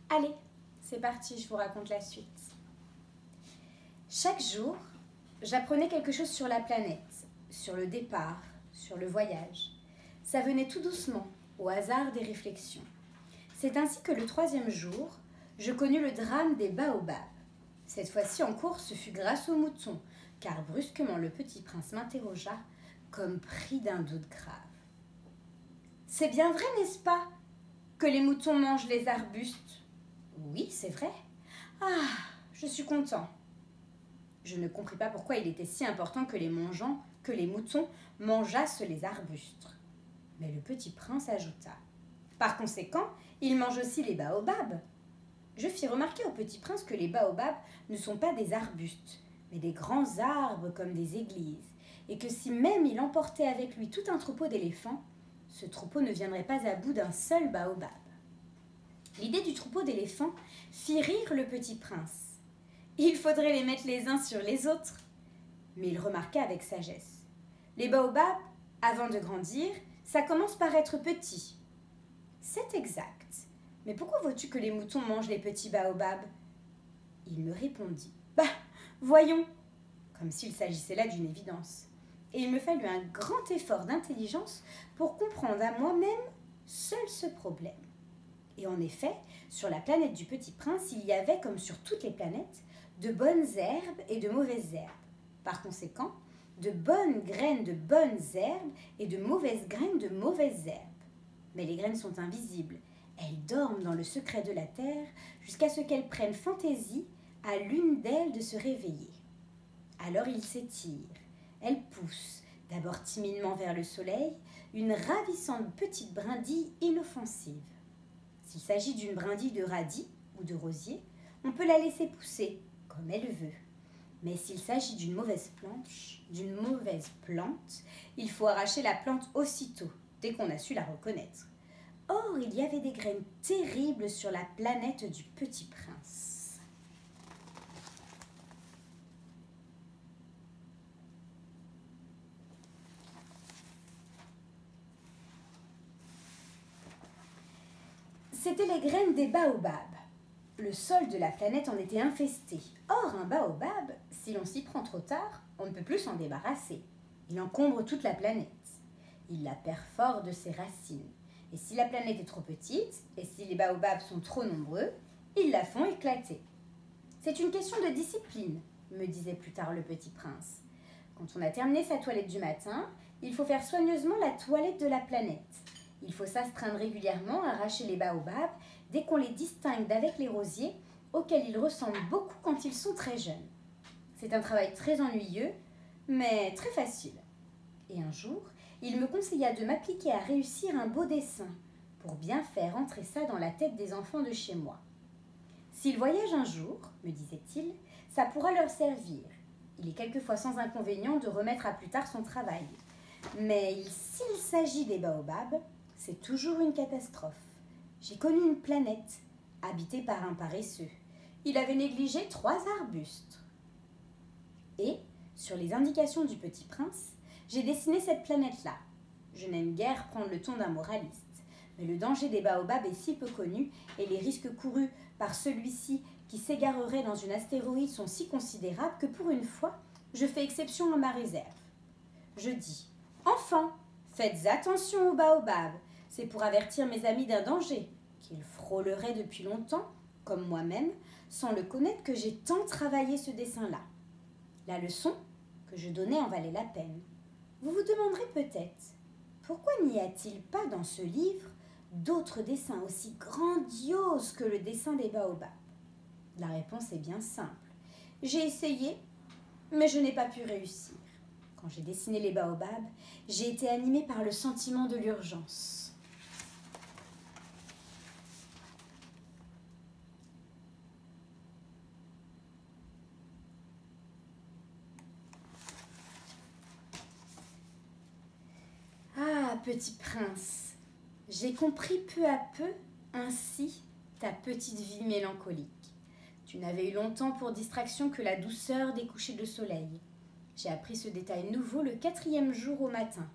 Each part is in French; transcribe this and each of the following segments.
Allez, c'est parti, je vous raconte la suite. Chaque jour, j'apprenais quelque chose sur la planète, sur le départ, sur le voyage. Ça venait tout doucement, au hasard des réflexions. C'est ainsi que le 3e jour, je connus le drame des baobabs. Cette fois-ci encore, ce fut grâce aux moutons, car brusquement le petit prince m'interrogea, comme pris d'un doute grave. « C'est bien vrai, n'est-ce pas, que les moutons mangent les arbustes ?»« Oui, c'est vrai. »« Ah, je suis content. » Je ne compris pas pourquoi il était si important que les moutons mangeassent les arbustes. Mais le petit prince ajouta. Par conséquent, ils mangent aussi les baobabs. Je fis remarquer au petit prince que les baobabs ne sont pas des arbustes, mais des grands arbres comme des églises, et que si même il emportait avec lui tout un troupeau d'éléphants, ce troupeau ne viendrait pas à bout d'un seul baobab. L'idée du troupeau d'éléphants fit rire le petit prince. Il faudrait les mettre les uns sur les autres. Mais il remarqua avec sagesse. Les baobabs, avant de grandir, ça commence par être petit. C'est exact. Mais pourquoi vois-tu que les moutons mangent les petits baobabs ? Il me répondit. Bah, voyons, comme s'il s'agissait là d'une évidence. Et il me fallut un grand effort d'intelligence pour comprendre à moi-même seul ce problème. Et en effet, sur la planète du Petit Prince, il y avait, comme sur toutes les planètes, de bonnes herbes et de mauvaises herbes. Par conséquent, de bonnes graines de bonnes herbes et de mauvaises graines de mauvaises herbes. Mais les graines sont invisibles. Elles dorment dans le secret de la terre jusqu'à ce qu'elles prennent fantaisie à l'une d'elles de se réveiller. Alors ils s'étirent. Elles poussent, d'abord timidement vers le soleil, une ravissante petite brindille inoffensive. S'il s'agit d'une brindille de radis ou de rosier, on peut la laisser pousser, comme elle veut. Mais s'il s'agit d'une mauvaise plante, il faut arracher la plante aussitôt, dès qu'on a su la reconnaître. Or, il y avait des graines terribles sur la planète du Petit Prince. C'étaient les graines des baobabs. Le sol de la planète en était infesté. Or, un baobab, si l'on s'y prend trop tard, on ne peut plus s'en débarrasser. Il encombre toute la planète. Il la perd fort de ses racines. Et si la planète est trop petite, et si les baobabs sont trop nombreux, ils la font éclater. C'est une question de discipline, me disait plus tard le petit prince. Quand on a terminé sa toilette du matin, il faut faire soigneusement la toilette de la planète. Il faut s'astreindre régulièrement à arracher les baobabs dès qu'on les distingue d'avec les rosiers, auxquels ils ressemblent beaucoup quand ils sont très jeunes. C'est un travail très ennuyeux, mais très facile. Et un jour, il me conseilla de m'appliquer à réussir un beau dessin, pour bien faire entrer ça dans la tête des enfants de chez moi. S'ils voyagent un jour, me disait-il, ça pourra leur servir. Il est quelquefois sans inconvénient de remettre à plus tard son travail. Mais s'il s'agit des baobabs, c'est toujours une catastrophe. J'ai connu une planète, habitée par un paresseux. Il avait négligé 3 arbustes. Et, sur les indications du Petit Prince, j'ai dessiné cette planète-là. Je n'aime guère prendre le ton d'un moraliste, mais le danger des baobabs est si peu connu et les risques courus par celui-ci qui s'égarerait dans une astéroïde sont si considérables que pour une fois, je fais exception à ma réserve. Je dis « Enfants, faites attention aux baobabs, c'est pour avertir mes amis d'un danger, qu'ils frôleraient depuis longtemps, comme moi-même, sans le connaître que j'ai tant travaillé ce dessin-là. La leçon que je donnais en valait la peine. Vous vous demanderez peut-être, pourquoi n'y a-t-il pas dans ce livre d'autres dessins aussi grandioses que le dessin des baobabs ? La réponse est bien simple. J'ai essayé, mais je n'ai pas pu réussir. Quand j'ai dessiné les baobabs, j'ai été animée par le sentiment de l'urgence. Ah, petit prince, j'ai compris peu à peu ainsi ta petite vie mélancolique. Tu n'avais eu longtemps pour distraction que la douceur des couchers de soleil. J'ai appris ce détail nouveau le 4e jour au matin,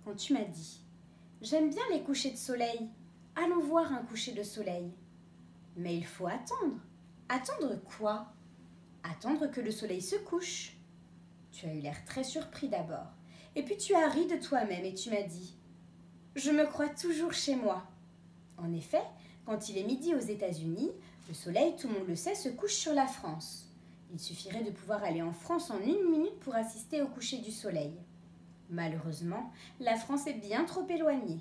quand tu m'as dit « J'aime bien les couchers de soleil, allons voir un coucher de soleil ». Mais il faut attendre. Attendre quoi? Attendre que le soleil se couche. Tu as eu l'air très surpris d'abord. Et puis tu as ri de toi-même et tu m'as dit « Je me crois toujours chez moi ». En effet, quand il est midi aux États-Unis, le soleil, tout le monde le sait, se couche sur la France. Il suffirait de pouvoir aller en France en 1 minute pour assister au coucher du soleil. Malheureusement, la France est bien trop éloignée.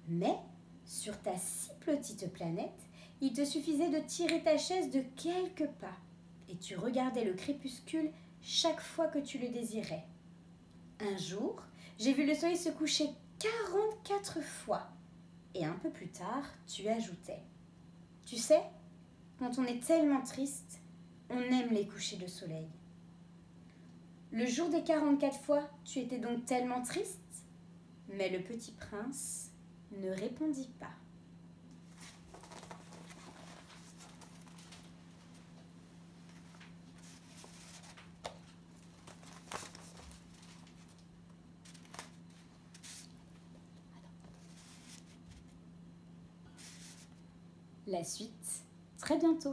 Mais, sur ta si petite planète, il te suffisait de tirer ta chaise de quelques pas et tu regardais le crépuscule chaque fois que tu le désirais. Un jour, j'ai vu le soleil se coucher 44 fois. Et un peu plus tard, tu ajoutais « Tu sais, quand on est tellement triste, on aime les couchers de soleil. » Le jour des 44 fois, tu étais donc tellement triste? Mais le petit prince ne répondit pas. La suite, très bientôt.